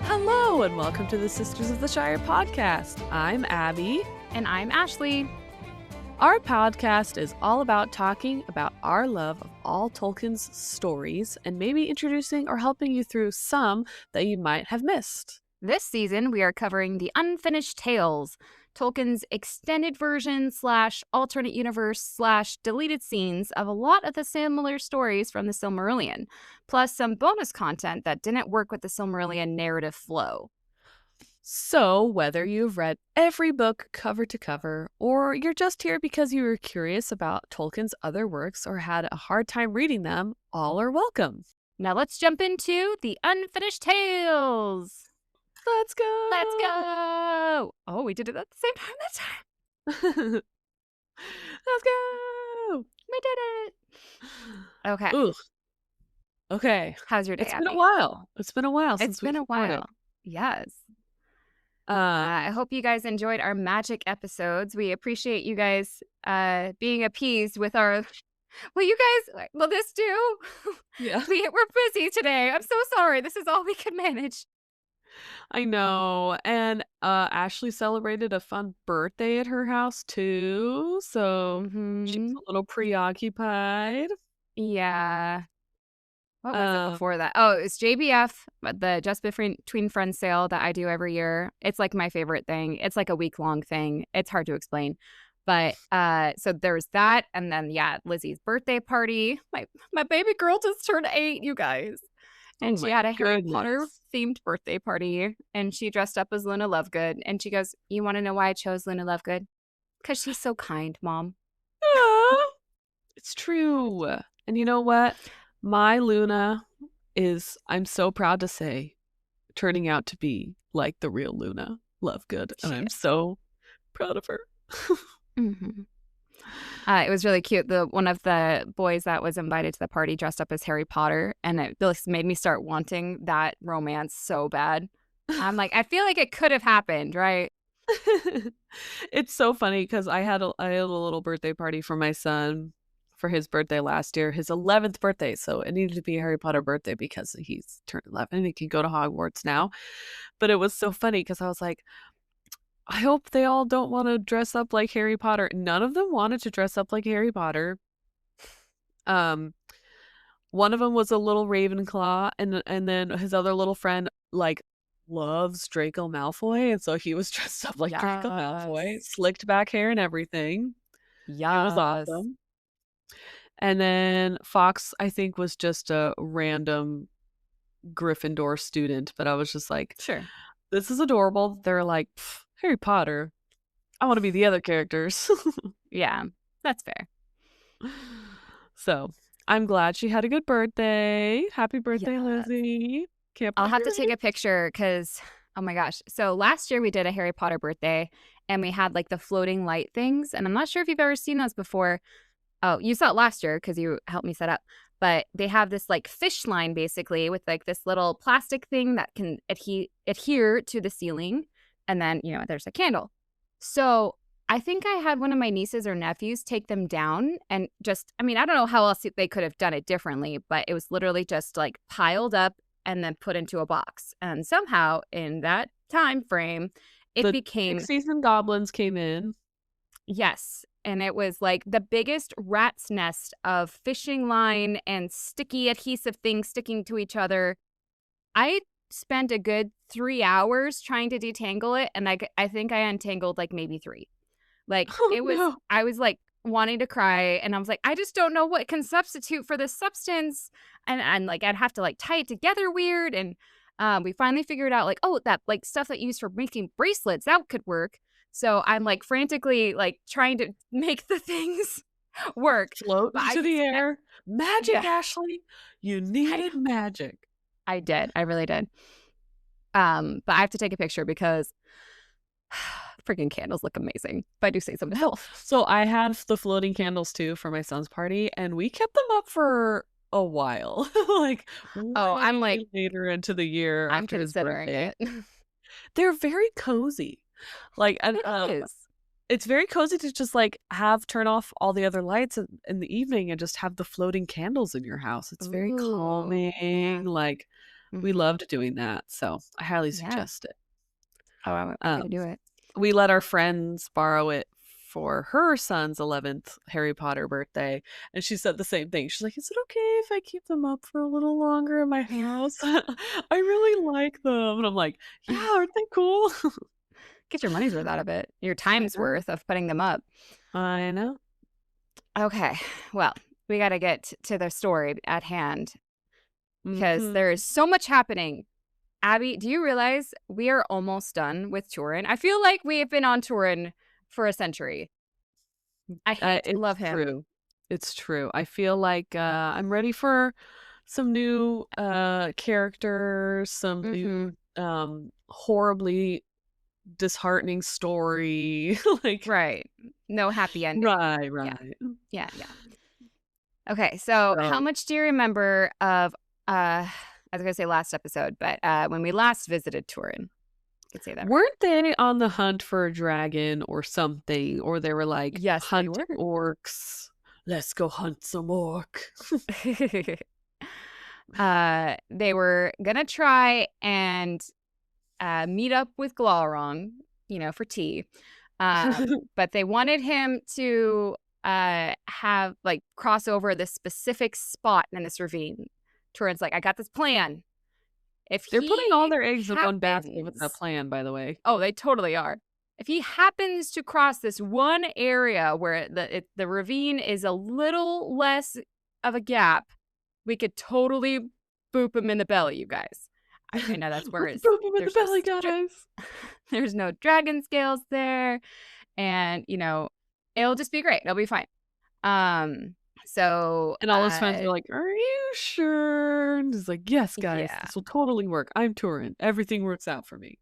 Hello, and welcome to the Sisters of the Shire podcast. I'm Abby. And I'm Ashley. Our podcast is all about talking about our love of all Tolkien's stories and maybe introducing or helping you through some that you might have missed. This season, we are covering the Unfinished Tales, Tolkien's extended version / alternate universe / deleted scenes of a lot of the similar stories from the Silmarillion, plus some bonus content that didn't work with the Silmarillion narrative flow. So, whether you've read every book cover to cover, or you're just here because you were curious about Tolkien's other works or had a hard time reading them, all are welcome. Now let's jump into the Unfinished Tales. Let's go! Let's go! Oh, we did it at the same time that time. Let's go! We did it! Okay. Ooh. Okay. How's your day, It's Abby? been a while. It's been a while since we've recorded. Yes. I hope you guys enjoyed our magic episodes. We appreciate you guys being appeased with our... Will this do? Yeah. We're busy today. I'm so sorry. This is all we could manage. I know. And Ashley celebrated a fun birthday at her house too. So she was a little preoccupied. Yeah. What was it before that? Oh, it's JBF, the Just Between Friends sale that I do every year. It's like my favorite thing. It's like a week-long thing. It's hard to explain. But so there's that. And then, Lizzie's birthday party. My baby girl just turned 8, you guys. And she had a Harry Potter themed birthday party. And she dressed up as Luna Lovegood. And she goes, "You want to know why I chose Luna Lovegood? Because she's so kind, Mom." It's true. And you know what? My Luna is, I'm so proud to say, turning out to be like the real Luna Lovegood. And I'm so proud of her. Mm-hmm. It was really cute. One of the boys that was invited to the party dressed up as Harry Potter, and it just made me start wanting that romance so bad. I'm like, I feel like it could have happened, right? It's so funny because I had a little birthday party for my son for his birthday last year, his 11th birthday. So it needed to be a Harry Potter birthday because he's turned 11 and he can go to Hogwarts now. But it was so funny because I was like, I hope they all don't want to dress up like Harry Potter. None of them wanted to dress up like Harry Potter. One of them was a little Ravenclaw, and then his other little friend loves Draco Malfoy, and so he was dressed up like Draco Malfoy, slicked back hair and everything. Yeah, it was awesome. And then Fox, I think, was just a random Gryffindor student, but I was just like, sure, this is adorable. They're like, Harry Potter. I want to be the other characters. Yeah, that's fair. So I'm glad she had a good birthday. Happy birthday, Lizzie. I'll have to take a picture because, oh my gosh. So last year we did a Harry Potter birthday and we had like the floating light things. And I'm not sure if you've ever seen those before. Oh, you saw it last year because you helped me set up. But they have this like fish line basically with like this little plastic thing that can adhere to the ceiling. And then, there's a candle. So I think I had one of my nieces or nephews take them down and I don't know how else they could have done it differently, but it was literally just like piled up and then put into a box. And somehow in that time frame, it became... Pixies and goblins came in. Yes. And it was like the biggest rat's nest of fishing line and sticky adhesive things sticking to each other. I spent a good 3 hours trying to detangle it, and I think I untangled like maybe 3. Like I was like wanting to cry, and I was like, I just don't know what can substitute for this substance, and like I'd have to like tie it together weird, and we finally figured out like, oh, that like stuff that you use for making bracelets, that could work. So I'm like frantically like trying to make the things work. Float into the air. Magic, yeah. Ashley. You needed magic. I did. I really did. But I have to take a picture because freaking candles look amazing, if I do say so myself. So I had the floating candles too for my son's party, and we kept them up for a while. I'm like later into the year I'm after considering his birthday. They're very cozy. It's very cozy to just like turn off all the other lights in the evening and just have the floating candles in your house. It's very calming. Like We Mhm. loved doing that, so I highly Yeah. suggest it. Oh, I gotta Um, do it. we let our friends borrow it for her son's 11th Harry Potter birthday, and she said the same thing. She's like, "Is it okay if I keep them up for a little longer in my house? I really like them." And I'm like, "Yeah, aren't they cool?" Get your money's worth out of it. Your I time's know. worth of putting them up. I know. Okay. Well, we gotta get to the story at hand because Mhm. there is so much happening. Abby, do you realize we are almost done with Turin? I feel like we have been on Turin for a century. It's Love him. true. It's true. I feel like, I'm ready for some new, characters, some Mhm. new, horribly disheartening story, like Right. No happy ending. right, Yeah. right. Yeah, yeah. Okay, so how So, much do you remember of I was gonna say last episode, but when we last visited Turin? Could say that weren't they on the hunt for a dragon or something? Or they were like, Yes, they "Hunt were. orcs. Let's go hunt some orc." They were gonna try and meet up with Glaurung, for tea. But they wanted him to have like cross over this specific spot in this ravine. Turin's like, I got this plan. If They're putting all he their eggs in one basket with that happens, plan, by the way. oh, they totally are. If he happens to cross this one area where the ravine is a little less of a gap, we could totally boop him in the belly, you guys. I know that's where Let's boop him in the there's no belly, guys. there's no dragon scales there, and it'll just be great. It'll be fine. Um, so And all his friends are like, "Are you sure?" And he's like, "Yes, guys, yeah. this will totally work. I'm Turin. Everything works out for me."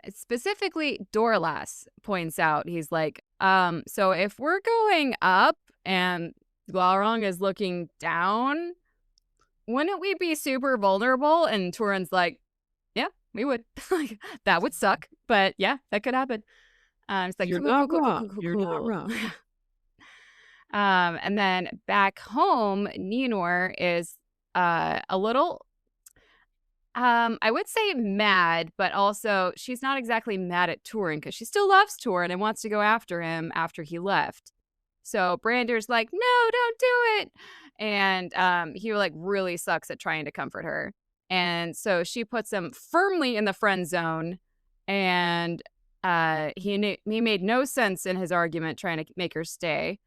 Specifically, Dorlas points out, he's like, so if we're going up and Glaurung is looking down, wouldn't we be super vulnerable? And Turin's like, yeah, we would. Like, that would suck, but yeah, that could happen. It's like, You're cool, cool, not cool, cool, wrong. cool, cool, You're not cool. wrong. And then back home, Nienor is a little I would say mad, but also she's not exactly mad at Turin because she still loves Turin and wants to go after him after he left. So Brander's like, "No, don't do it," and he like really sucks at trying to comfort her, and so she puts him firmly in the friend zone, and he made no sense in his argument trying to make her stay.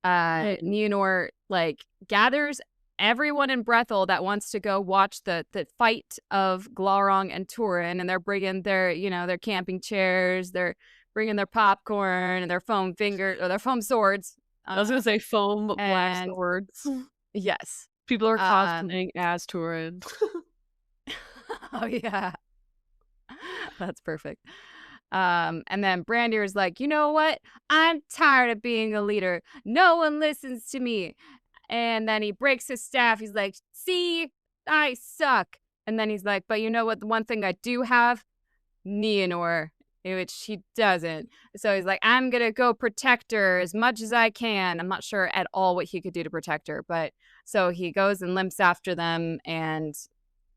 Nienor like gathers everyone in Brethel that wants to go watch the fight of Glaurung and Turin, and they're bringing their camping chairs, they're bringing their popcorn and their foam finger or their foam swords. I was gonna say foam black And swords. yes, People are um, cosplaying as Turin. oh yeah, that's perfect. And then Brandir's like, you know what? I'm tired of being a leader. No one listens to me. And then he breaks his staff. He's like, see, I suck. And then he's like, but you know what? The one thing I do have? Nienor, which he doesn't. So he's like, I'm going to go protect her as much as I can. I'm not sure at all what he could do to protect her. But so he goes and limps after them. And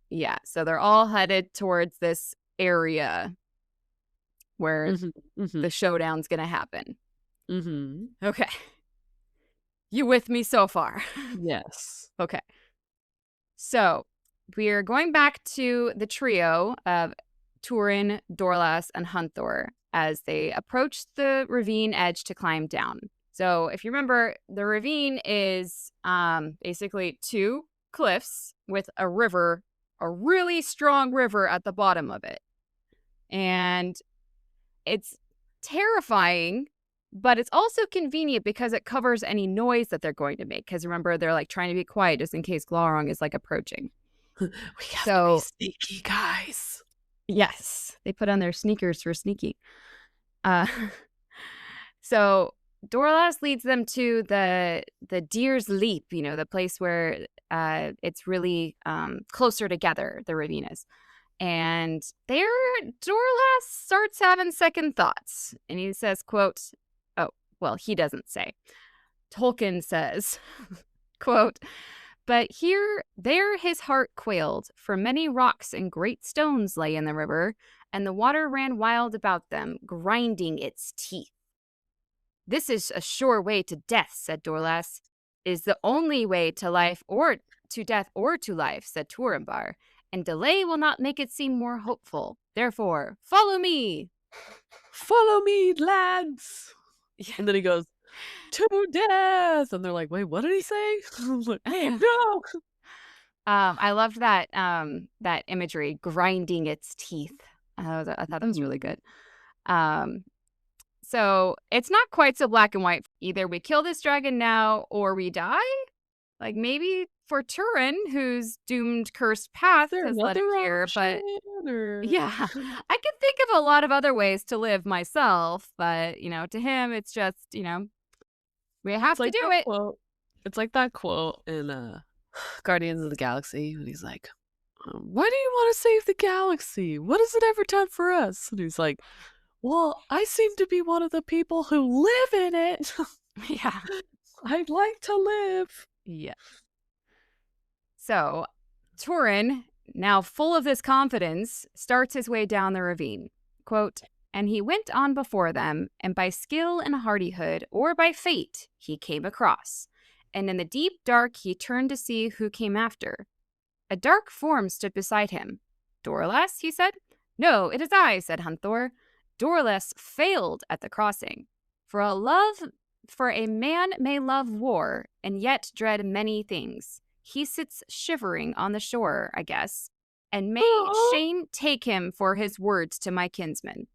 yeah, so they're all headed towards this area where Mhm, mhm, the showdown's going to happen. mhm. Okay. You with me so far? Yes. Okay. So we're going back to the trio of Turin, Dorlas, and Hunthor as they approach the ravine edge to climb down. So if you remember, the ravine is basically two cliffs with a river, a really strong river at the bottom of it. And it's terrifying, but it's also convenient because it covers any noise that they're going to make. Because remember, they're like trying to be quiet just in case Glaurung is like approaching. We have to be So sneaky, guys. yes, they put on their sneakers for sneaky. Uh, so Dorlas leads them to the Deer's Leap, the place where it's really closer together. The ravine is. And there, Dorlas starts having second thoughts. And he says, quote, oh, well, he doesn't say. Tolkien says, quote, But there his heart quailed, for many rocks and great stones lay in the river, and the water ran wild about them, grinding its teeth. "This is a sure way to death," said Dorlas. "Is the only way to life or to death or to life," said Turambar, "and delay will not make it seem more hopeful. Therefore, follow me." Follow me, lads. Yeah. And then he goes, to death. And they're like, wait, what did he say? I'm like, no. I loved that imagery, grinding its teeth. I thought that was really good. Um, so it's not quite so black and white. Either we kill this dragon now or we die. Like maybe for Turin, whose doomed cursed path There has led him another here, but option? Or... yeah, I can think of a lot of other ways to live myself, but to him, it's just we have It's to like do that it. quote. It's like that quote in Guardians of the Galaxy when he's like, why do you want to save the galaxy? What has it ever done for us? And he's like, well, I seem to be one of the people who live in it. Yeah. I'd like to live. Yeah. So, Túrin, now full of this confidence, starts his way down the ravine. Quote, "And he went on before them, and by skill and hardihood, or by fate, he came across. And in the deep dark he turned to see who came after. A dark form stood beside him. 'Dorlas,' he said. 'No, it is I,' said Hunthor. Dorlas failed at the crossing. For a man may love war, and yet dread many things. He sits shivering on the shore, I guess, and may shame take him for his words to my kinsman.'"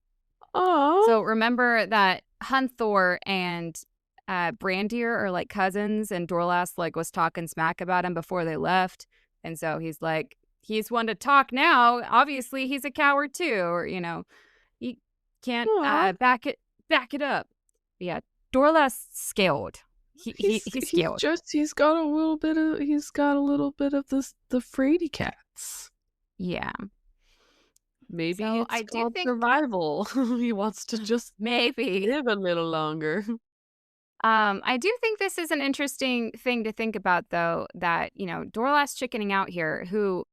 So remember that Hunthor and Brandir are like cousins, and Dorlas was talking smack about him before they left. And so he's like, he's one to talk now. Obviously, he's a coward too, or he can't back it up. Yeah, Dorlas scared. He's scared. He's got a little bit of the fraidy cats. Yeah. Maybe So it's called survival. He wants to just maybe live a little longer. I do think this is an interesting thing to think about, though, that, Dorlas chickening out here, who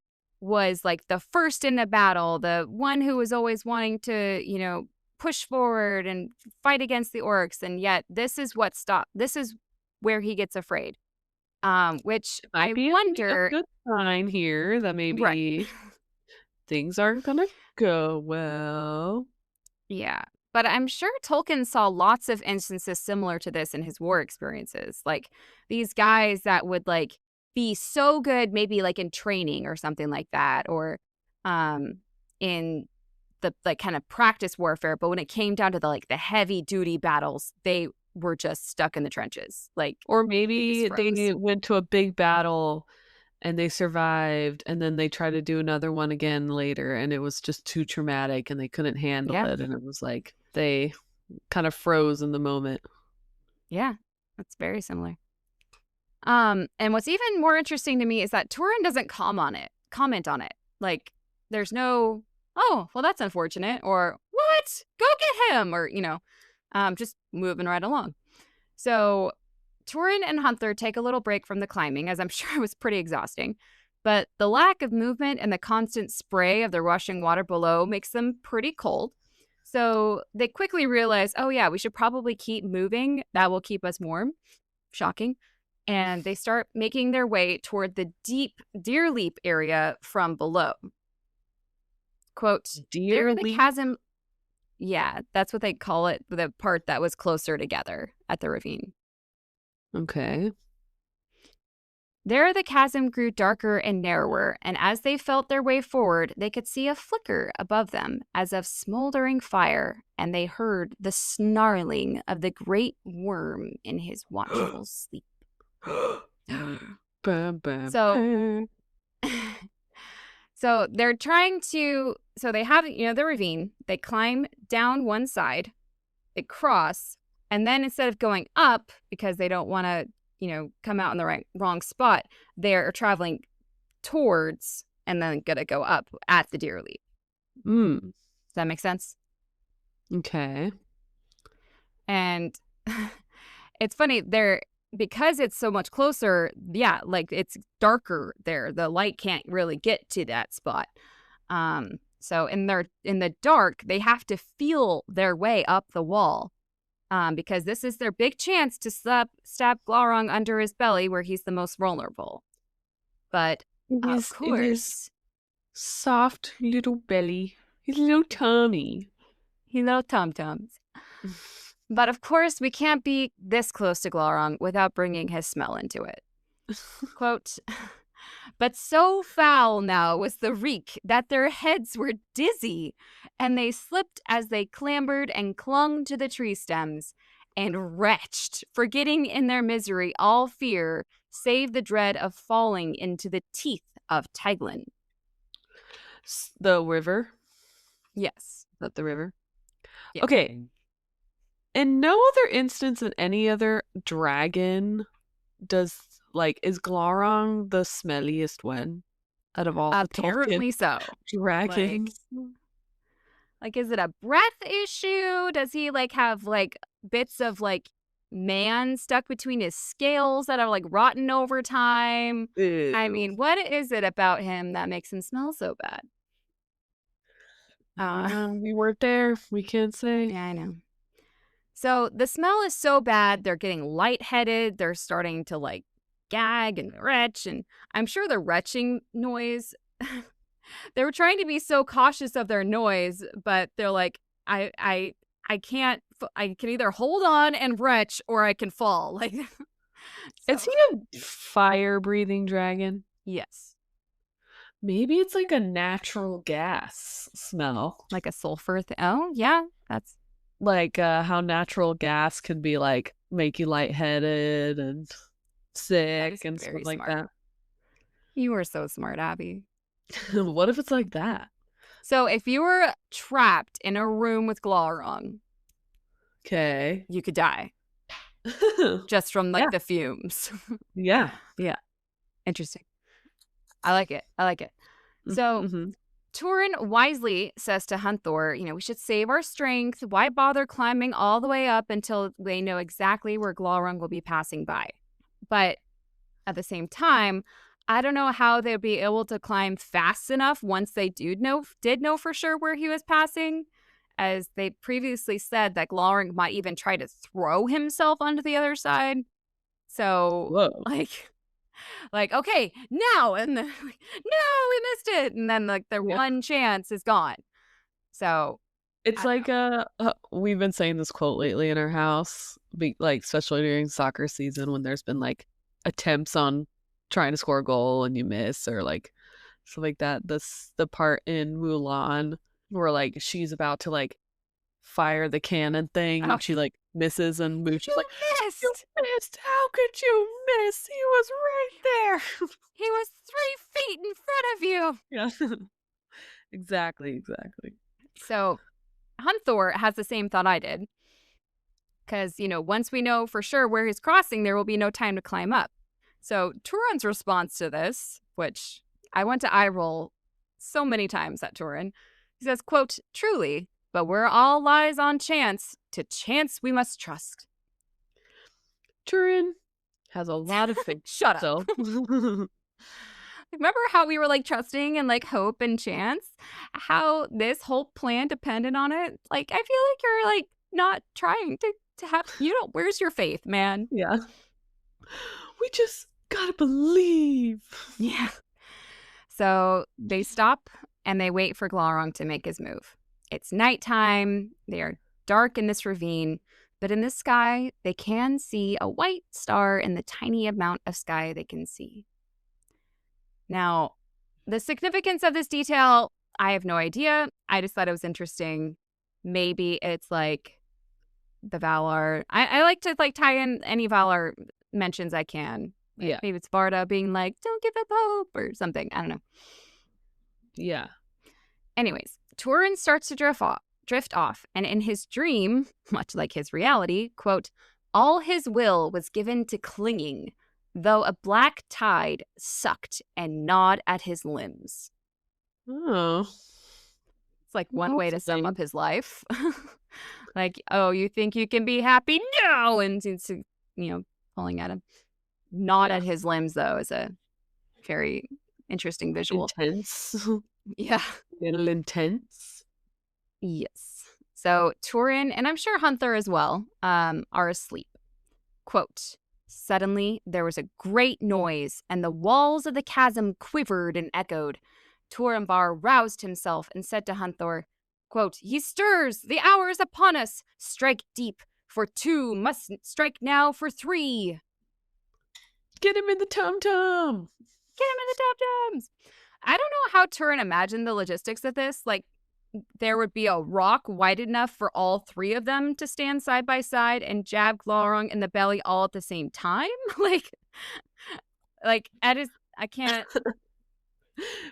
was like the first in the battle, the one who was always wanting to, push forward and fight against the orcs. And yet this is where he gets afraid. Which I wonder. A good sign here that maybe right. things aren't going to go well. Yeah. But I'm sure Tolkien saw lots of instances similar to this in his war experiences. Like these guys that would be so good, maybe in training or something like that, or in the kind of practice warfare. But when it came down to the heavy duty battles, they were just stuck in the trenches. Or maybe they went to a big battle and they survived, and then they tried to do another one again later, and it was just too traumatic and they couldn't handle it, and it was like they kind of froze in the moment. Yeah, that's very similar. And what's even more interesting to me is that Túrin doesn't comment on it. There's no, "Oh, well, that's unfortunate," or "What? Go get him," or just moving right along. So Túrin and Hunthor take a little break from the climbing, as I'm sure it was pretty exhausting. But the lack of movement and the constant spray of the rushing water below makes them pretty cold. So they quickly realize, oh yeah, we should probably keep moving. That will keep us warm. Shocking. And they start making their way toward the deep deer leap area from below. Quote, "Deer leap? The chasm. Yeah, that's what they call it, the part that was closer together at the ravine. Okay. There the chasm grew darker and narrower, and as they felt their way forward, they could see a flicker above them as of smoldering fire, and they heard the snarling of the great worm in his watchful sleep. Bam, bam, so, so they're trying to, so they have, the ravine, they climb down one side, they cross, and then instead of going up, because they don't want to, come out in the wrong spot, they're traveling towards and then gonna go up at the deer leap. Does that make sense? Okay. And it's funny, they're because it's so much closer, yeah, like it's darker there. The light can't really get to that spot. So in the dark, they have to feel their way up the wall. Because this is their big chance to stab Glaurung under his belly where he's the most vulnerable. But of It is course, soft little belly, his little tummy. he little tum-tums. But of course, we can't be this close to Glaurung without bringing his smell into it. Quote, but so foul now was the reek that their heads were dizzy, and they slipped as they clambered and clung to the tree stems, and retched, forgetting in their misery all fear, save the dread of falling into the teeth of Teglin. The river? Yes. Is that the river? Yeah. Okay. In no other instance in any other dragon is Glaurung the smelliest one out of all the Apparently Tolkien so. dragons? Like, is it a breath issue? Does he have bits of man stuck between his scales that are rotten over time? Ew. I mean, what is it about him that makes him smell so bad? We weren't there. We can't say. Yeah, I know. So the smell is so bad, they're getting lightheaded. They're starting to gag and retch. And I'm sure the retching noise, they were trying to be so cautious of their noise, but they're like, I can't, I can either hold on and retch or I can fall. Is he a fire breathing dragon? Yes. Maybe it's like a natural gas smell. Like a sulfur oh, yeah. That's like how natural gas can be make you lightheaded and sick and stuff like that. You were so smart, Abby. What if it's like that? So if you were trapped in a room with Glaurung, okay, you could die. Just from the fumes. Yeah. Interesting. I like it. So Túrin wisely says to Hunthor, we should save our strength. Why bother climbing all the way up until they know exactly where Glaurung will be passing by? But at the same time, I don't know how they'd be able to climb fast enough once they did know for sure where he was passing, as they previously said that Glaurung might even try to throw himself onto the other side. So, whoa. Okay, now, and then, no, we missed it, and then their one chance is gone. So it's we've been saying this quote lately in our house, especially during soccer season when there's been attempts on trying to score a goal and you miss or stuff like that. The part in Mulan where she's about to fire the cannon thing and she misses and moves. She's missed. You missed. How could you miss? He was right there. He was 3 feet in front of you. Yeah. Exactly. So Hunthor has the same thought I did. Because, once we know for sure where he's crossing, there will be no time to climb up. So Túrin's response to this, which I want to eye roll so many times at Túrin, he says, quote, truly, but where all lies on chance, to chance we must trust. Túrin has a lot of faith. Shut up. Remember how we were trusting and hope and chance? How this whole plan depended on it? I feel like you're not trying to have, where's your faith, man? Yeah. We just gotta believe. Yeah. So they stop and they wait for Glaurung to make his move. It's nighttime. They are dark in this ravine, but in the sky, they can see a white star in the tiny amount of sky they can see. Now, the significance of this detail, I have no idea. I just thought it was interesting. Maybe it's the Valar. I like to tie in any Valar mentions I can. Yeah. Maybe it's Varda being don't give up hope or something. I don't know. Yeah. Anyways, Túrin starts to drift off, and in his dream, much like his reality, quote, all his will was given to clinging, though a black tide sucked and gnawed at his limbs. Oh. It's one way to sum up his life. Oh, you think you can be happy? No! And pulling at him. Not Yeah. at his limbs, though, is a very interesting visual. Intense. Yeah. A little intense. Yes. So Túrin, and I'm sure Hunthor as well, are asleep. Quote, suddenly there was a great noise, and the walls of the chasm quivered and echoed. Turambar roused himself and said to Hunthor, quote, he stirs! The hour is upon us! Strike deep, for two must strike now for three! Get him in the tum-tum! Get him in the top-tums! I don't know how Túrin imagined the logistics of this. Like, there would be a rock wide enough for all three of them to stand side by side and jab Glaurung in the belly all at the same time? like, I can't,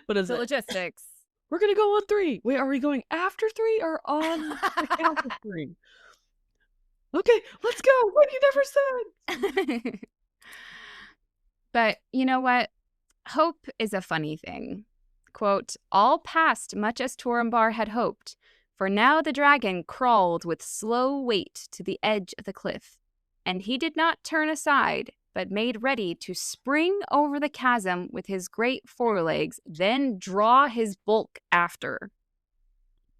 What is the it? logistics. We're gonna go on 3. Wait, are we going after 3 or on the count of 3? Okay, let's go. What you never said. But you know what? Hope is a funny thing. Quote, all passed much as Turambar had hoped, for now the dragon crawled with slow weight to the edge of the cliff, and he did not turn aside, but made ready to spring over the chasm with his great forelegs, then draw his bulk after.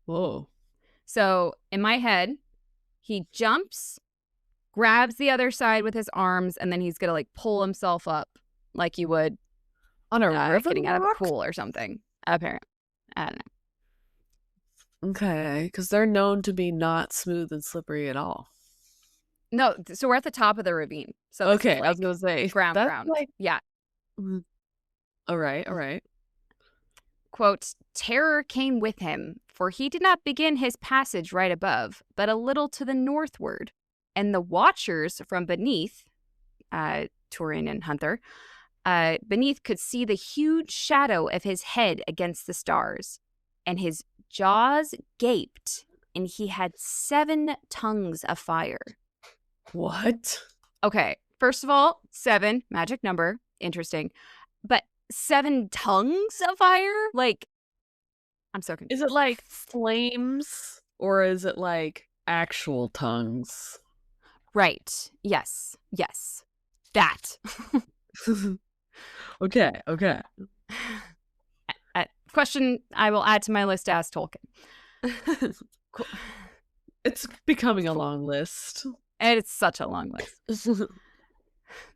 Whoa. So, in my head, he jumps, grabs the other side with his arms, and then he's going to like pull himself up like you would On a river getting out of a rock? pool or something. Apparently. I don't know. Okay, because they're known to be not smooth and slippery at all. No, so we're at the top of the ravine. So Okay, I was gonna say ground. like... Yeah. All right. Quote, terror came with him, for he did not begin his passage right above, but a little to the northward. And the watchers from beneath, Túrin and Hunthor, beneath could see the huge shadow of his head against the stars. And his jaws gaped, and he had 7 tongues of fire. What? Okay, first of all, 7, magic number, interesting. But 7 tongues of fire? Like, I'm so confused. Is it like flames or is it like actual tongues? Right. Yes. That. Okay. Question I will add to my list as Tolkien. Cool. It's becoming a long list. And it's such a long list.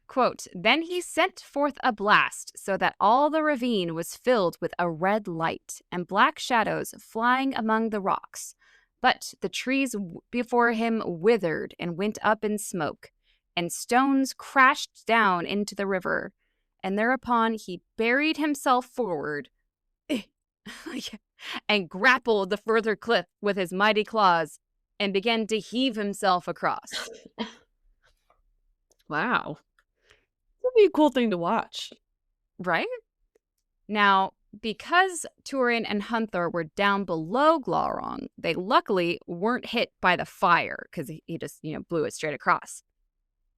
Quote, then he sent forth a blast so that all the ravine was filled with a red light and black shadows flying among the rocks. But the trees before him withered and went up in smoke, and stones crashed down into the river. And thereupon he buried himself forward and grappled the further cliff with his mighty claws and began to heave himself across. Wow. That'd be a cool thing to watch. Right? Now, because Túrin and Hunthor were down below Glaurung, they luckily weren't hit by the fire because he just, blew it straight across.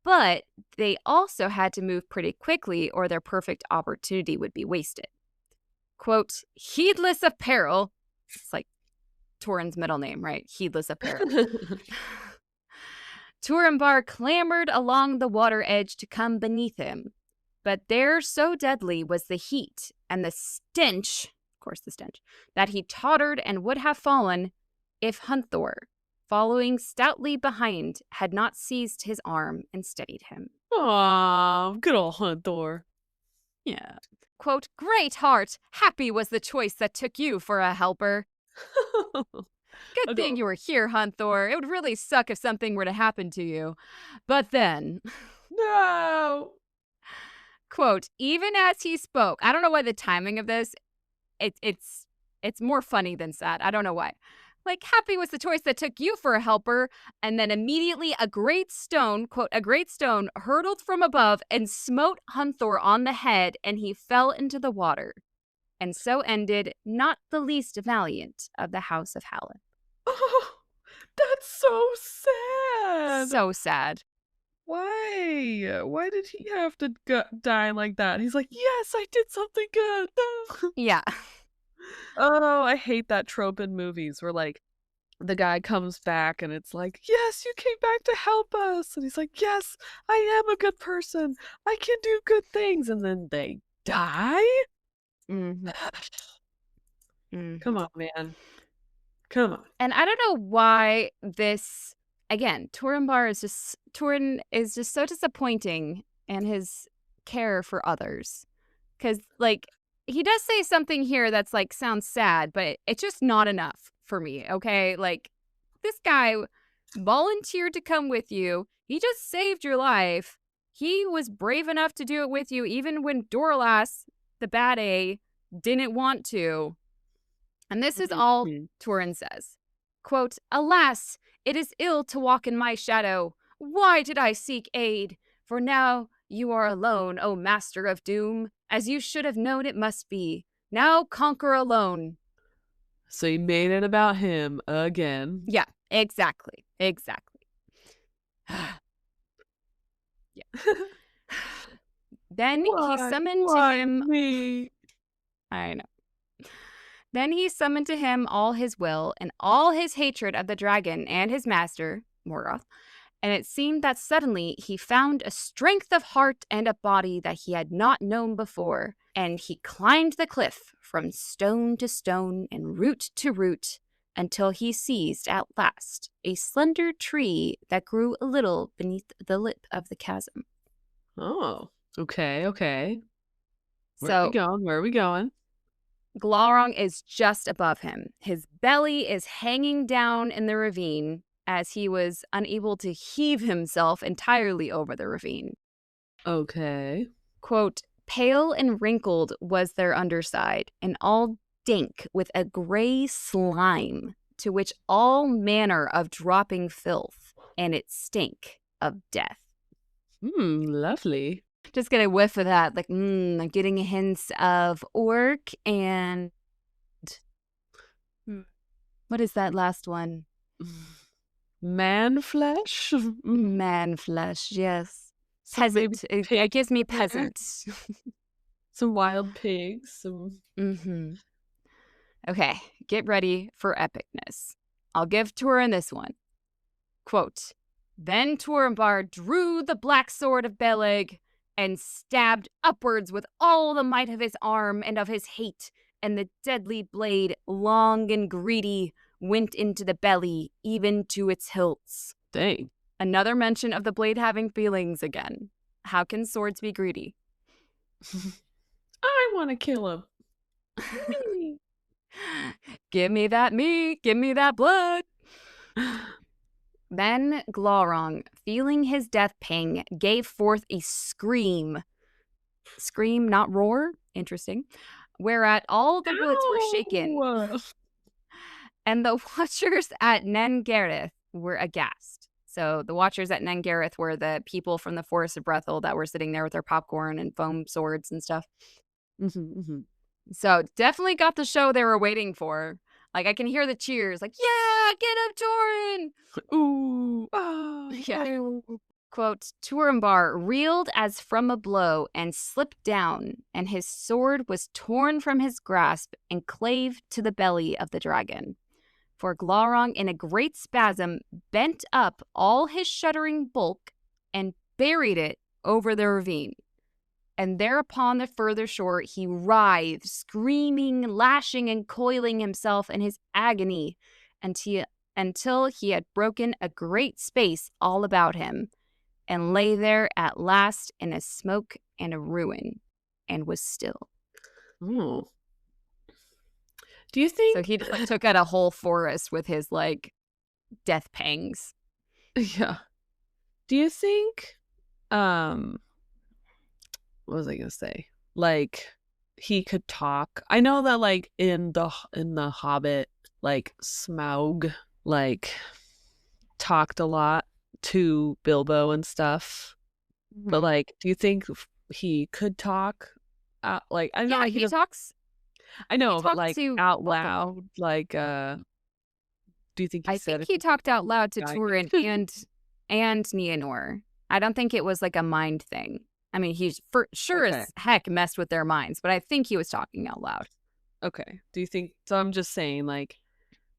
But they also had to move pretty quickly or their perfect opportunity would be wasted. Quote, heedless of peril. It's like Túrin's middle name, right? Heedless of peril. Turambar clambered along the water edge to come beneath him. But there so deadly was the heat and the stench, of course the stench, that he tottered and would have fallen if Hunthor, following stoutly behind, had not seized his arm and steadied him. Aw, good old Hunthor. Yeah. Quote, great heart, happy was the choice that took you for a helper. Good thing you were here, Hunthor. It would really suck if something were to happen to you. But then... No! Quote, even as he spoke, I don't know why the timing of this, it's more funny than sad. I don't know why. Like, happy was the choice that took you for a helper, and then immediately a great stone, quote, a great stone hurtled from above and smote Hunthor on the head, and he fell into the water. And so ended not the least valiant of the House of Haleth. Oh, that's so sad. So sad. Why? Why did he have to die like that? He's like, yes, I did something good. Yeah. Oh, I hate that trope in movies where, like, the guy comes back and it's like, yes, you came back to help us. And he's like, yes, I am a good person. I can do good things. And then they die? Mm-hmm. Come on, man. Come on. And I don't know why this, again, Túrin is just so disappointing in his care for others. Because, like, he does say something here that's, like, sounds sad, but it's just not enough for me, okay? Like, this guy volunteered to come with you. He just saved your life. He was brave enough to do it with you, even when Dorlas, the bad A, didn't want to. And this is all Túrin says. Quote, "Alas, it is ill to walk in my shadow. Why did I seek aid? For now you are alone, O Master of Doom, as you should have known it must be. Now conquer alone." So he made it about him again. Yeah, exactly. Exactly. Yeah. Then he summoned to him. Me? I know. Then he summoned to him all his will and all his hatred of the dragon and his master, Morgoth. And it seemed that suddenly he found a strength of heart and a body that he had not known before. And he climbed the cliff from stone to stone and root to root until he seized at last a slender tree that grew a little beneath the lip of the chasm. Oh, okay. Where So, are we going? Where are we going? Glaurung is just above him. His belly is hanging down in the ravine as he was unable to heave himself entirely over the ravine. Okay. Quote, "Pale and wrinkled was their underside, and all dank with a gray slime, to which all manner of dropping filth, and it stank of death." Lovely. Just get a whiff of that, like, I'm getting hints of orc and what is that last one? Man flesh? Man flesh, yes. Peasant. It gives me peasant. Some wild pigs. Mm-hmm. Okay, get ready for epicness. I'll give Túrin this one. Quote, "Then Turambar drew the black sword of Beleg and stabbed upwards with all the might of his arm and of his hate, and the deadly blade, long and greedy, went into the belly, even to its hilts." Dang. Another mention of the blade having feelings again. How can swords be greedy? I want to kill him. Give me that meat, give me that blood. Then Glaurung, feeling his death pang, gave forth a scream. Scream, not roar. Interesting. Whereat all the woods were shaken. And the watchers at Nen-Gareth were aghast. So the watchers at Nen-Gareth were the people from the Forest of Brethil that were sitting there with their popcorn and foam swords and stuff. So definitely got the show they were waiting for. Like, I can hear the cheers, like, yeah, get up, Túrin! Ooh. Oh, yeah. Quote, "Turambar reeled as from a blow and slipped down, and his sword was torn from his grasp and clave to the belly of the dragon. For Glaurung, in a great spasm, bent up all his shuddering bulk and buried it over the ravine. And there upon the further shore he writhed, screaming, lashing, and coiling himself in his agony until he had broken a great space all about him, and lay there at last in a smoke and a ruin, and was still." Oh. Do you think... So he took out a whole forest with his, like, death pangs. Yeah. Do you think... what was I gonna say? Like, he could talk. I know that, like, in the Hobbit, like, Smaug, like, talked a lot to Bilbo and stuff. But, like, do you think he could talk? Like, I know he talks. I know, but, like, out loud, like, do you think he said? I think he talked out loud to Túrin and Nienor. I don't think it was like a mind thing. I mean, he's for sure as heck messed with their minds, but I think he was talking out loud. Okay. Do you think? So I'm just saying, like,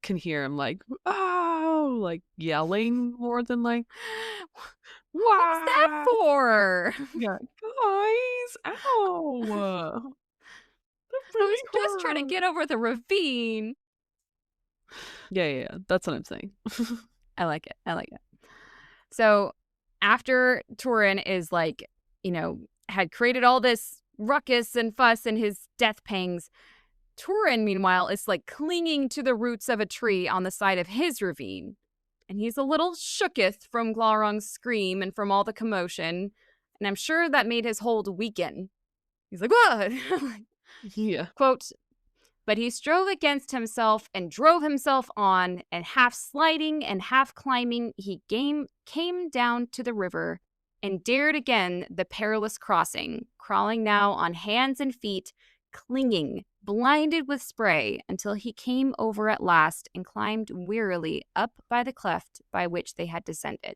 can hear him like, oh, like yelling more than like, What's that wow. for? Yeah, guys, ow. That I was really just trying to hurt. get over the ravine. Yeah. That's what I'm saying. I like it. I like it. So after Túrin is like, had created all this ruckus and fuss and his death pangs, Túrin, meanwhile, is like clinging to the roots of a tree on the side of his ravine. And he's a little shooketh from Glaurung's scream and from all the commotion. And I'm sure that made his hold weaken. He's like, what? Yeah. Quote, but he strove against himself and drove himself on, and half sliding and half climbing, he came down to the river and dared again the perilous crossing, crawling now on hands and feet, clinging, blinded with spray, until he came over at last and climbed wearily up by the cleft by which they had descended.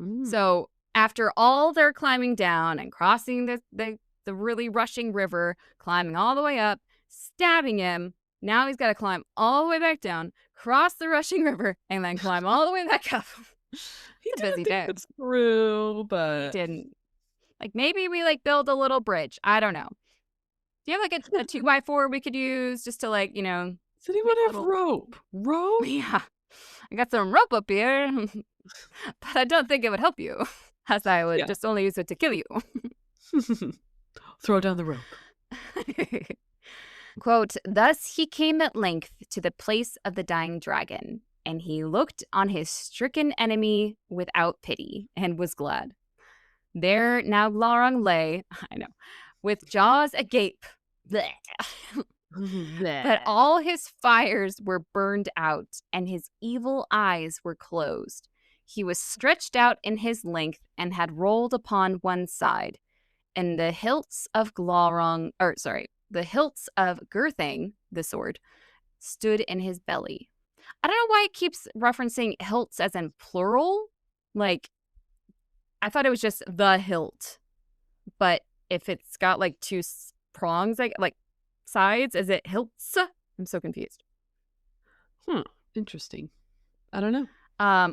Mm. So after all their climbing down and crossing the really rushing river, climbing all the way up, stabbing him, now he's got to climb all the way back down, cross the rushing river, and then climb all the way back up. He It's a didn't busy think day. it's through, He but didn't. Like, maybe we, like, build a little bridge. I don't know. Do you have, like, a 2x4 we could use just to, like, does anyone make a have little... rope? Rope? Yeah. I got some rope up here, but I don't think it would help you, as I would just only use it to kill you. Throw down the rope. Quote, thus he came at length to the place of the dying dragon, and he looked on his stricken enemy without pity, and was glad. There now Glaurung lay, I know, with jaws agape. But all his fires were burned out, and his evil eyes were closed. He was stretched out in his length, and had rolled upon one side, and the hilts of Glaurung, the hilts of Gurthang, the sword, stood in his belly. I don't know why it keeps referencing hilts as in plural. Like, I thought it was just the hilt. But if it's got like two prongs, like sides, is it hilts? I'm so confused. Interesting. I don't know.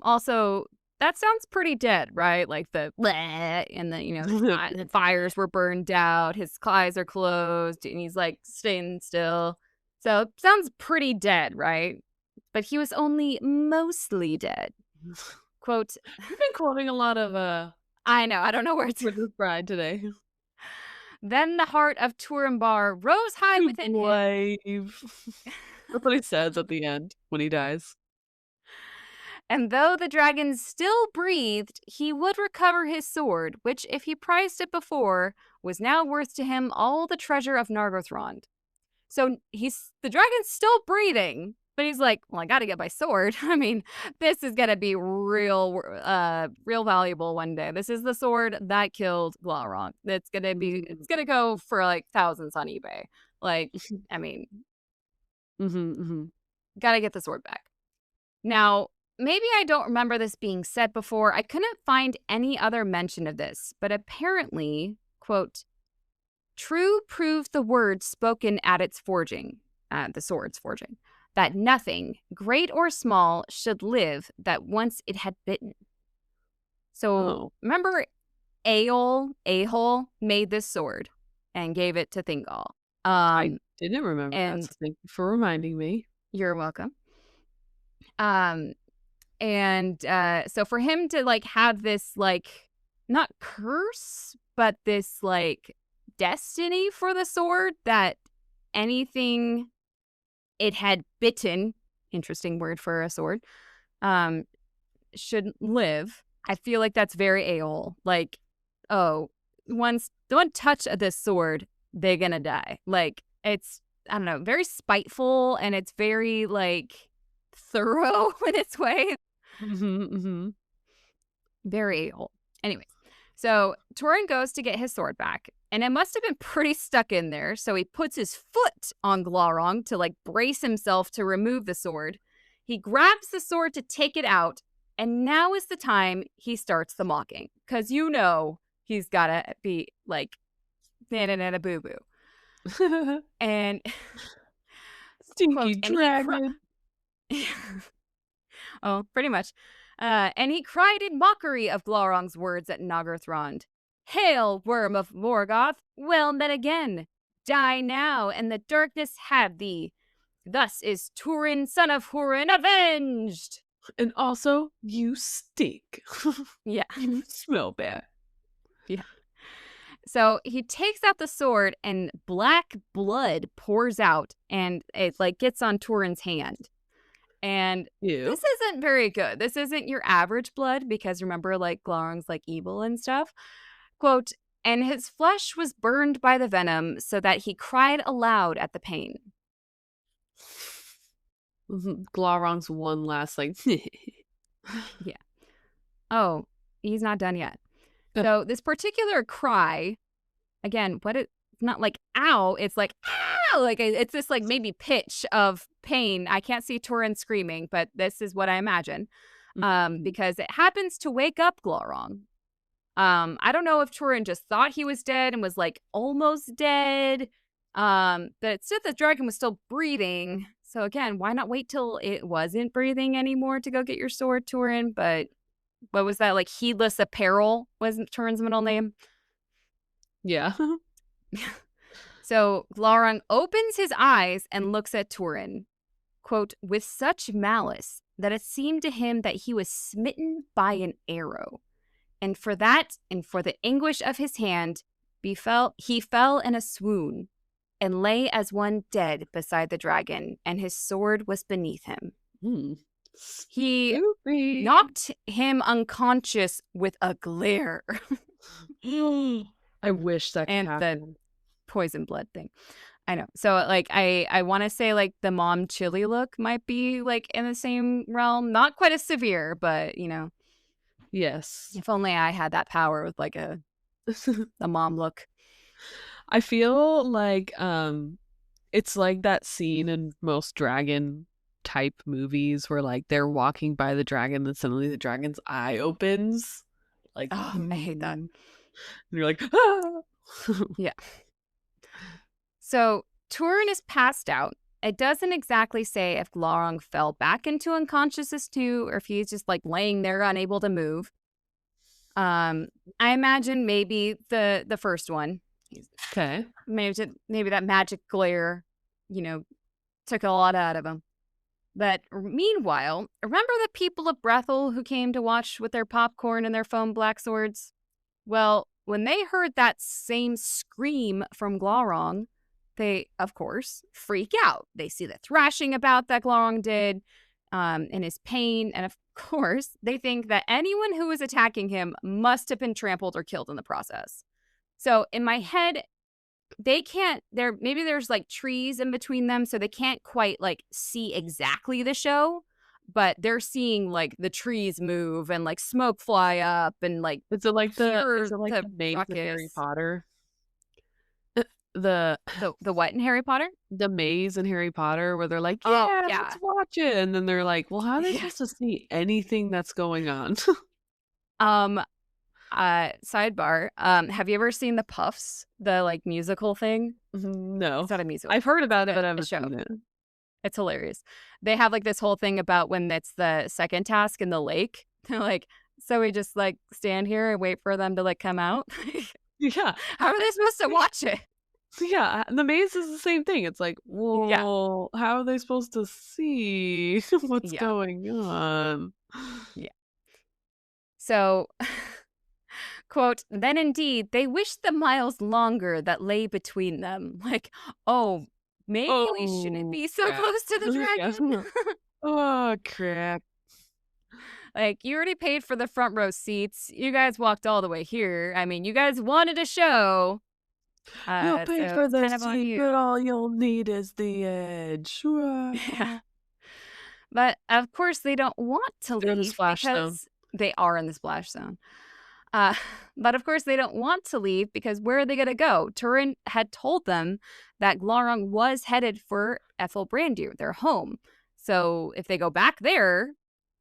Also, that sounds pretty dead, right? Like the bleh, and the fires were burned out, his eyes are closed, and he's like staying still. So it sounds pretty dead, right? But he was only mostly dead. Quote, You've been quoting a lot of I know, I don't know where it's Princess Bride today. Then the heart of Turambar rose high within him. That's what he says at the end when he dies. And though the dragon still breathed, he would recover his sword, which, if he prized it before, was now worth to him all the treasure of Nargothrond. So the dragon's still breathing, but he's like, well, I gotta get my sword. I mean, this is gonna be real valuable one day. This is the sword that killed Glaurung. It's gonna go for like thousands on eBay. Like, I mean, gotta get the sword back. Now, maybe I don't remember this being said before. I couldn't find any other mention of this, but apparently, quote, true proved the words spoken at its forging, the sword's forging, that nothing, great or small, should live that once it had bitten. So remember Aehol made this sword and gave it to Thingol. I didn't remember that, so thank you for reminding me. You're welcome. So for him to like have this like not curse, but this like destiny for the sword that anything it had bitten, interesting word for a sword, should live. I feel like that's very Aehol. Like, oh, one touch of this sword, they're gonna die. Like, it's, I don't know, very spiteful, and it's very like thorough in its way. Very Aehol. Anyways, so Túrin goes to get his sword back, and it must have been pretty stuck in there, so he puts his foot on Glaurung to like brace himself to remove the sword. He grabs the sword to take it out, and now is the time he starts the mocking, because he's gotta be like nana boo boo. And stinky quote, dragon. Oh, pretty much. And he cried in mockery of Glaurung's words at Nagarthrond. Hail, worm of Morgoth, well met again. Die now, and the darkness have thee. Thus is Túrin, son of Hurin, avenged! And also, you stink. Yeah. You smell bad. Yeah. So he takes out the sword, and black blood pours out, and it like gets on Túrin's hand. And Ew. this isn't very good. This isn't your average blood because remember, like, Glaurung's like evil and stuff. Quote, and his flesh was burned by the venom so that he cried aloud at the pain. Glaurung's one last, like, Yeah. Oh, he's not done yet. So this particular cry, again, it's not like ow, it's like ow, like it's this like maybe pitch of pain. I can't see Túrin screaming, but this is what I imagine. Because it happens to wake up Glaurung. I don't know if Túrin just thought he was dead and was like almost dead. But it said the dragon was still breathing. So again, why not wait till it wasn't breathing anymore to go get your sword, Túrin? But what was that? Like heedless apparel wasn't Túrin's middle name. Yeah. So Glaurung opens his eyes and looks at Túrin, quote, with such malice that it seemed to him that he was smitten by an arrow. And for that, and for the anguish of his hand, he fell in a swoon, and lay as one dead beside the dragon, and his sword was beneath him. He knocked him unconscious with a glare. I wish that could happen. The poison blood thing. I know. So like I want to say like the mom chili look might be like in the same realm. Not quite as severe, but you know. Yes. If only I had that power with like a mom look. I feel like it's like that scene in most dragon type movies where like they're walking by the dragon and suddenly the dragon's eye opens. Like, oh, I hate that. And you're like, ah! Yeah. So Túrin is passed out. It doesn't exactly say if Glaurung fell back into unconsciousness too, or if he's just like laying there unable to move. I imagine maybe the first one. Okay. Maybe that magic glare, you know, took a lot out of him. But meanwhile, remember the people of Brethel who came to watch with their popcorn and their foam black swords? Well, when they heard that same scream from Glaurung, they, of course, freak out. They see the thrashing about that Glaurung did, and his pain, and of course, they think that anyone who was attacking him must have been trampled or killed in the process. So in my head, maybe there's like trees in between them, so they can't quite like see exactly the show, but they're seeing like the trees move and like smoke fly up and like is it like the maze in Harry Potter? The what in Harry Potter? The maze in Harry Potter where they're like, yeah, let's watch it, and then they're like, well, how are they supposed to see anything that's going on? Sidebar, have you ever seen the Puffs, the like musical thing? No, it's not a musical. I've heard about it, but I haven't seen it. It's hilarious. They have like this whole thing about when it's the second task in the lake. They're like, so we just like stand here and wait for them to like come out. Yeah, how are they supposed to watch it? Yeah, the maze is the same thing. It's like, well, how are they supposed to see what's going on? Yeah. So, quote, then indeed, they wished the miles longer that lay between them. Like, oh, maybe we shouldn't be so close to the dragon. Oh, crap. Like, you already paid for the front row seats. You guys walked all the way here. I mean, you guys wanted a show. You'll pay for the seat, but all you'll need is the edge. Yeah. But of course, they don't want to leave in the splash zone. They are in the splash zone. But of course, they don't want to leave because where are they going to go? Túrin had told them that Glaurung was headed for Ethel Brandir, their home. So if they go back there,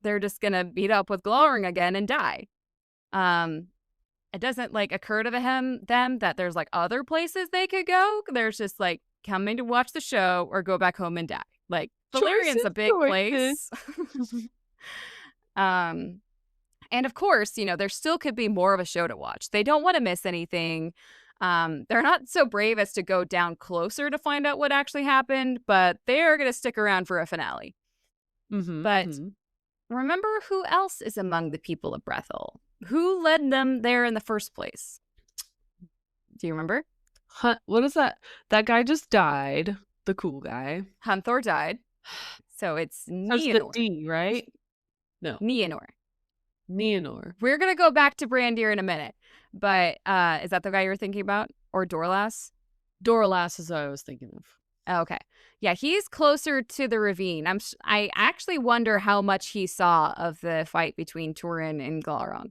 they're just going to beat up with Glaurung again and die. It doesn't like occur to them that there's like other places they could go. There's just like coming to watch the show or go back home and die. Like Valyrian's a big choices. place. And of course, there still could be more of a show to watch. They don't want to miss anything. They're not so brave as to go down closer to find out what actually happened, but they're going to stick around for a finale. But remember who else is among the people of Brethel? Who led them there in the first place? Do you remember? What is that? That guy just died. The cool guy. Hunthor died. So it's Starts with a Nienor. D, right? No. Nienor. We're going to go back to Brandir in a minute. But is that the guy you're thinking about? Or Dorlas? Dorlas is what I was thinking of. Okay. Yeah, he's closer to the ravine. I actually wonder how much he saw of the fight between Túrin and Glaurung.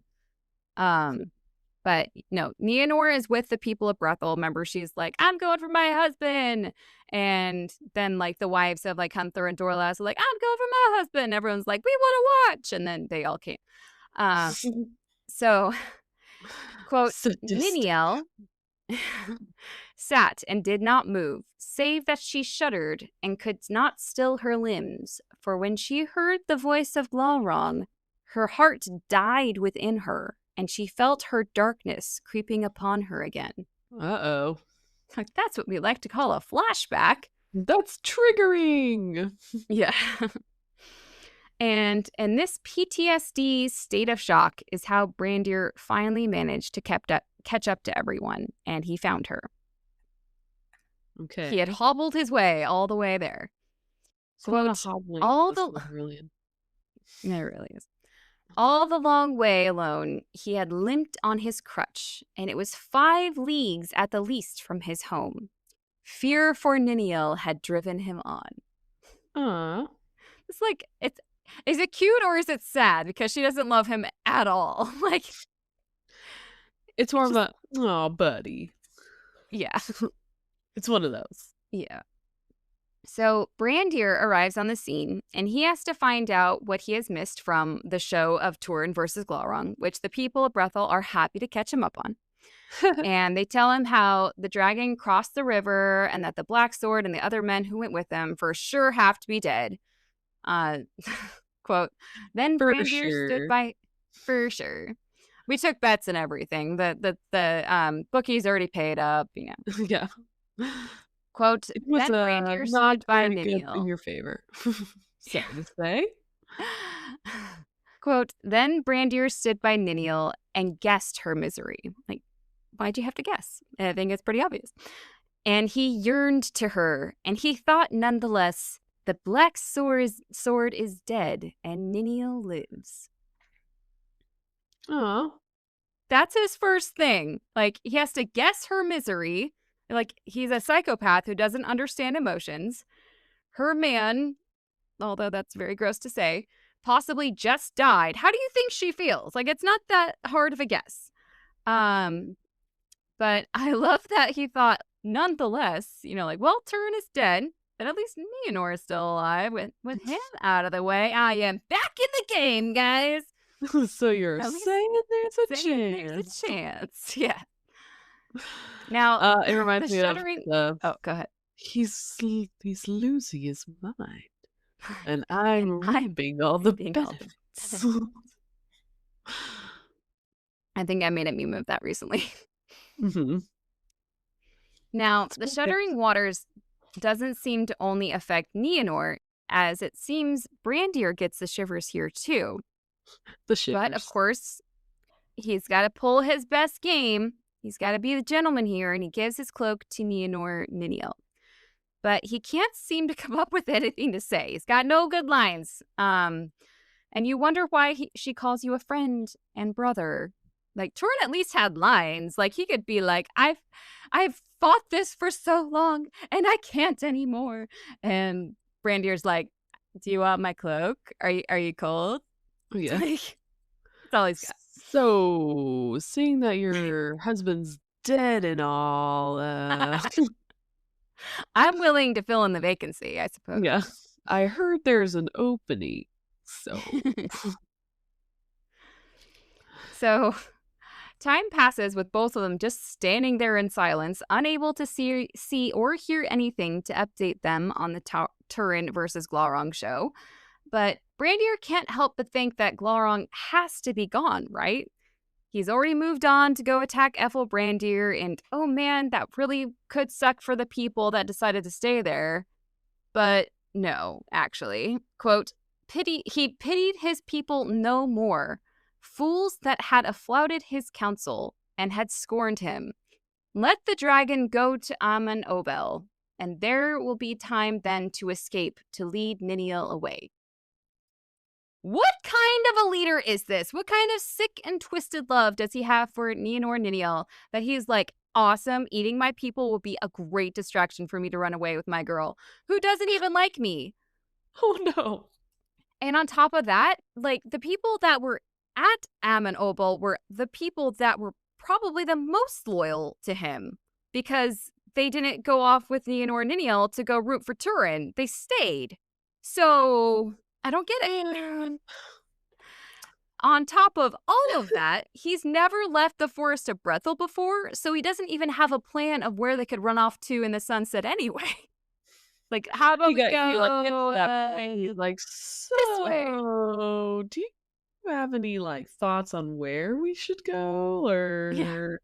But no, Nienor is with the people of Brethel. Remember, she's like, I'm going for my husband. And then like the wives of like Hunthor and Dorlas are like, I'm going for my husband. Everyone's like, we want to watch. And then they all came. So, quote, Niniel sat and did not move, save that she shuddered and could not still her limbs. For when she heard the voice of Glaurung, her heart died within her, and she felt her darkness creeping upon her again. Uh-oh. That's what we like to call a flashback. That's triggering. Yeah. And this PTSD state of shock is how Brandir finally managed to catch up to everyone, and he found her. Okay. He had hobbled his way all the way there. Quote, all the brilliant. Yeah, it really is. All the long way alone, he had limped on his crutch, and it was 5 leagues at the least from his home. Fear for Niniel had driven him on. It's like, is it cute or is it sad? Because she doesn't love him at all. Like, it's more of a, oh, buddy. Yeah. It's one of those. Yeah. So Brandir arrives on the scene, and he has to find out what he has missed from the show of Túrin versus Glaurung, which the people of Brethel are happy to catch him up on. And they tell him how the dragon crossed the river and that the Black Sword and the other men who went with them for sure have to be dead. Quote, then Brandir stood by, for sure. We took bets and everything. The bookies already paid up, Yeah. Quote, it was then Brandir not stood by very good Niniel. in your favor. So to say. Quote, then Brandir stood by Niniel and guessed her misery. Like, why'd you have to guess? I think it's pretty obvious. And he yearned to her, and he thought nonetheless, the Black Sword is dead, and Niniel lives. Oh. That's his first thing. Like, he has to guess her misery. Like, he's a psychopath who doesn't understand emotions. Her man, although that's very gross to say, possibly just died. How do you think she feels? Like, it's not that hard of a guess. But I love that he thought, nonetheless, like, well, Túrin is dead, but at least Nienor is still alive. With him out of the way, I am back in the game, guys. So you're saying there's a chance. There's a chance, yeah. Now, it reminds me of oh, go ahead. He's losing his mind, and I'm reaping all the benefits. I think I made a meme of that recently. Now, the Shuddering Waters doesn't seem to only affect Nienor, as it seems Brandir gets the shivers here too. The shivers. But of course, he's got to pull his best game. He's got to be the gentleman here, and he gives his cloak to Niniel. But he can't seem to come up with anything to say. He's got no good lines. And you wonder why she calls you a friend and brother. Like, Túrin at least had lines. Like, he could be like, I've fought this for so long, and I can't anymore. And Brandir's like, do you want my cloak? Are you cold? Yeah. Like, that's all he's got. So, seeing that your husband's dead and all, I'm willing to fill in the vacancy, I suppose. Yeah. I heard there's an opening, so. So, Time passes with both of them just standing there in silence, unable to see or hear anything to update them on the Turin versus Glaurung show. But Brandir can't help but think that Glaurung has to be gone, right? He's already moved on to go attack Brandir, and oh man, that really could suck for the people that decided to stay there. But no, actually. Quote, he pitied his people no more. Fools that had afflouted his counsel and had scorned him. Let the dragon go to Amon Obel, and there will be time then to escape to lead Niniel away. What kind of a leader is this? What kind of sick and twisted love does he have for Nienor Niniel that he's like, awesome, eating my people will be a great distraction for me to run away with my girl, who doesn't even like me? Oh no. And on top of that, like, the people that were at Amon Obel were the people that were probably the most loyal to him because they didn't go off with Nienor Niniel to go root for Túrin. They stayed. So I don't get it. On top of all of that, he's never left the Forest of Brethel before, so he doesn't even have a plan of where they could run off to in the sunset anyway. Like, how about we go he's like, this way? so do you have any like thoughts on where we should go, Yeah. or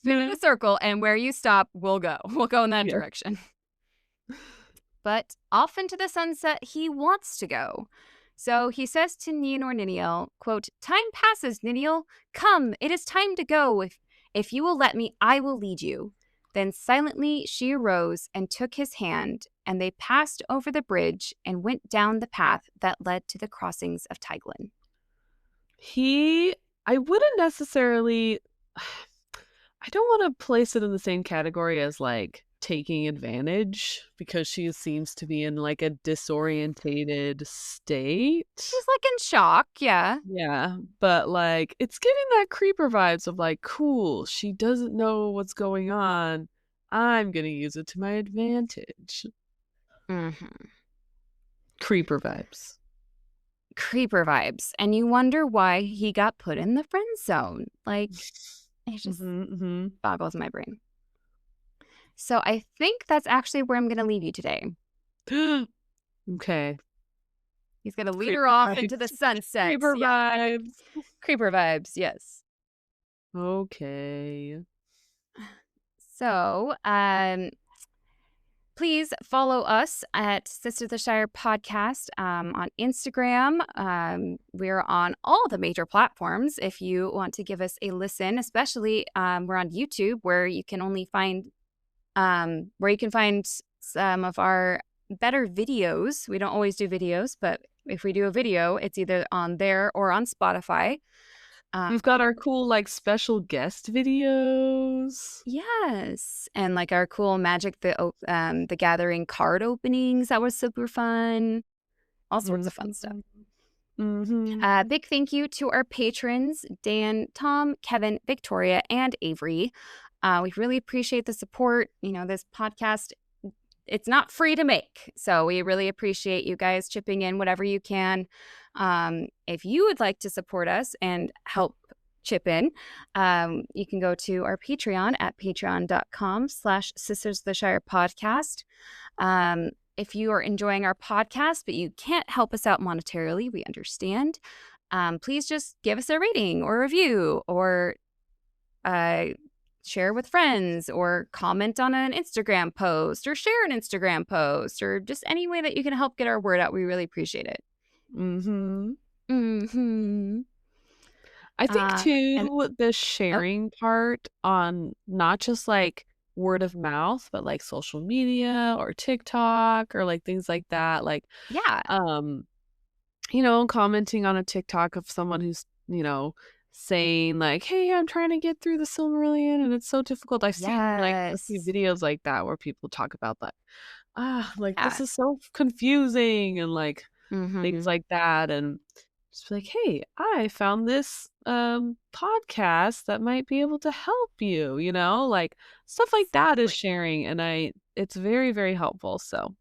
Spin in a circle, and where you stop, we'll go. We'll go in that yeah. direction. But off into the sunset he wants to go. So he says to Nienor Niniel, quote, time passes, Niniel. Come, it is time to go. If you will let me, I will lead you. Then silently she arose and took his hand, and they passed over the bridge and went down the path that led to the crossings of Teiglin. I wouldn't necessarily, I don't want to place it in the same category as like taking advantage, because she seems to be in like a disorientated state. She's like in shock, yeah. Yeah, but like it's giving that creeper vibes of like, cool, she doesn't know what's going on. I'm gonna use it to my advantage. Mm-hmm. Creeper vibes. Creeper vibes. And you wonder why he got put in the friend zone. Like, it just boggles my brain. So I think that's actually where I'm going to leave you today. Okay. He's going to lead her off into the sunset. Creeper vibes. Creeper vibes, yes. Okay. So, please follow us at Sister of the Shire podcast on Instagram. We're on all the major platforms. If you want to give us a listen, especially we're on YouTube, where you can find some of our better videos. We don't always do videos, but if we do a video, it's either on there or on Spotify. We've got our cool like special guest videos. Yes, and like our cool Magic the Gathering card openings. That was super fun. All sorts of fun stuff. Big thank you to our patrons, Dan, Tom, Kevin, Victoria, and Avery. We really appreciate the support. You know, this podcast, it's not free to make, so we really appreciate you guys chipping in whatever you can. If you would like to support us and help chip in, you can go to our Patreon at patreon.com/Sisters of the Shire podcast. If you are enjoying our podcast, but you can't help us out monetarily, we understand. Please just give us a rating or review, or share with friends, or comment on an Instagram post, or share an Instagram post, or just any way that you can help get our word out. We really appreciate it. I think too, the sharing part on not just like word of mouth, but like social media or TikTok or like things like that. Like, you know, commenting on a TikTok of someone who's, you know, saying like, hey, I'm trying to get through the Silmarillion and it's so difficult. I've seen like a few videos like that where people talk about that. This is so confusing, and like things like that. And just be like, hey, I found this podcast that might be able to help you, you know, like stuff like that is sharing, and it's very, very helpful. So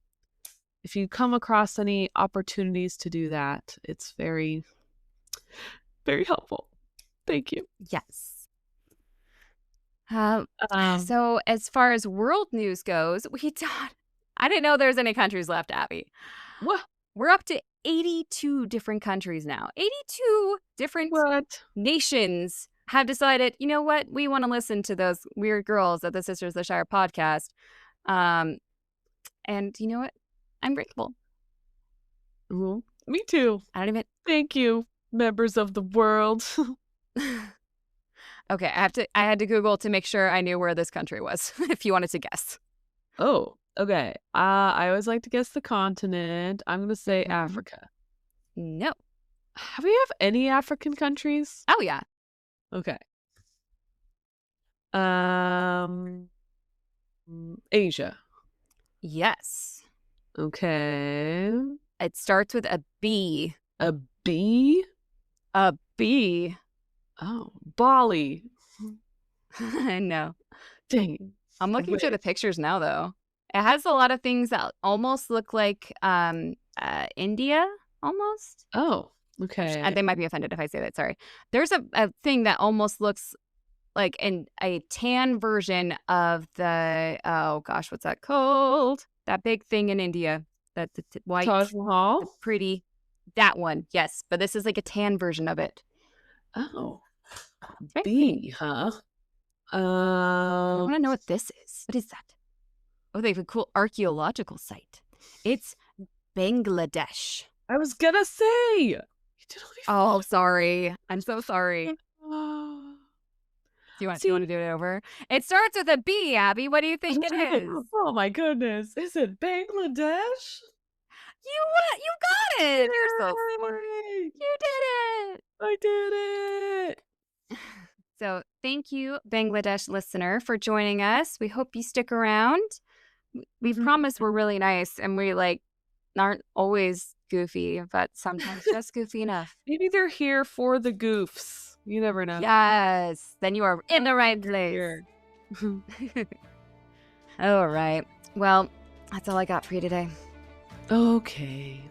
if you come across any opportunities to do that, it's very, very helpful. Thank you. Yes. Uh, Um, so as far as world news goes, I didn't know there's any countries left, Abby. what? We're up to 82 different countries now. 82 different What? nations have decided, you know what? We want to listen to those weird girls at the Sisters of the Shire podcast. And you know what? I'm grateful. Well, me too. I don't even. Thank you, members of the world. Okay, I had to Google to make sure I knew where this country was, if you wanted to guess. Oh, okay. I always like to guess the continent. I'm gonna say Mhm. Africa. No. Have we have any African countries? Oh, yeah. Okay. Asia. Yes. Okay. It starts with a B. A B? A B. Oh, Bali. No. Dang. I'm looking through the Wait. pictures now, though. It has a lot of things that almost look like India, almost. Oh, okay. They might be offended if I say that. Sorry. There's a thing that almost looks like a tan version of the, oh gosh, what's that called? That big thing in India. That the white, Taj the Mahal? pretty, that one. Yes, but this is like a tan version of it. Oh, Very B, pretty. huh? I want to know what this is. What is that? Oh, they have a cool archaeological site. It's Bangladesh. I was gonna say. You did Oh, sorry. I'm so sorry. only. Do you want See, to do it over? It starts with a B, Abby. What do you think it is? oh my goodness. Is it Bangladesh? You got it. You're so smart. Yay! You did it. I did it. So thank you, Bangladesh listener, for joining us. We hope you stick around. We promise we're really nice and we aren't always goofy, but sometimes just goofy enough. Maybe they're here for the goofs. You never know. Yes. Then you are in the right place. Here. All right. Well, that's all I got for you today. Okay.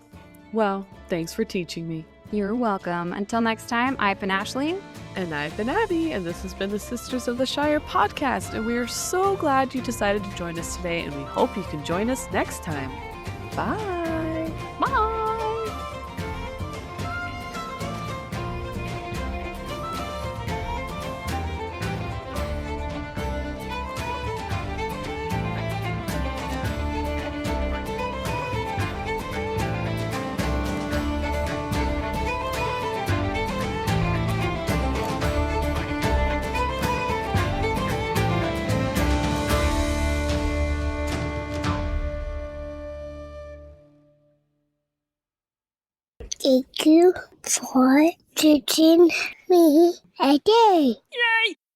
Well, thanks for teaching me. You're welcome. Until next time, I've been Ashley. And I've been Abby, and this has been the Sisters of the Shire podcast. And we are so glad you decided to join us today, and we hope you can join us next time. Bye. Bye. Thank you for teaching me a day. Yay!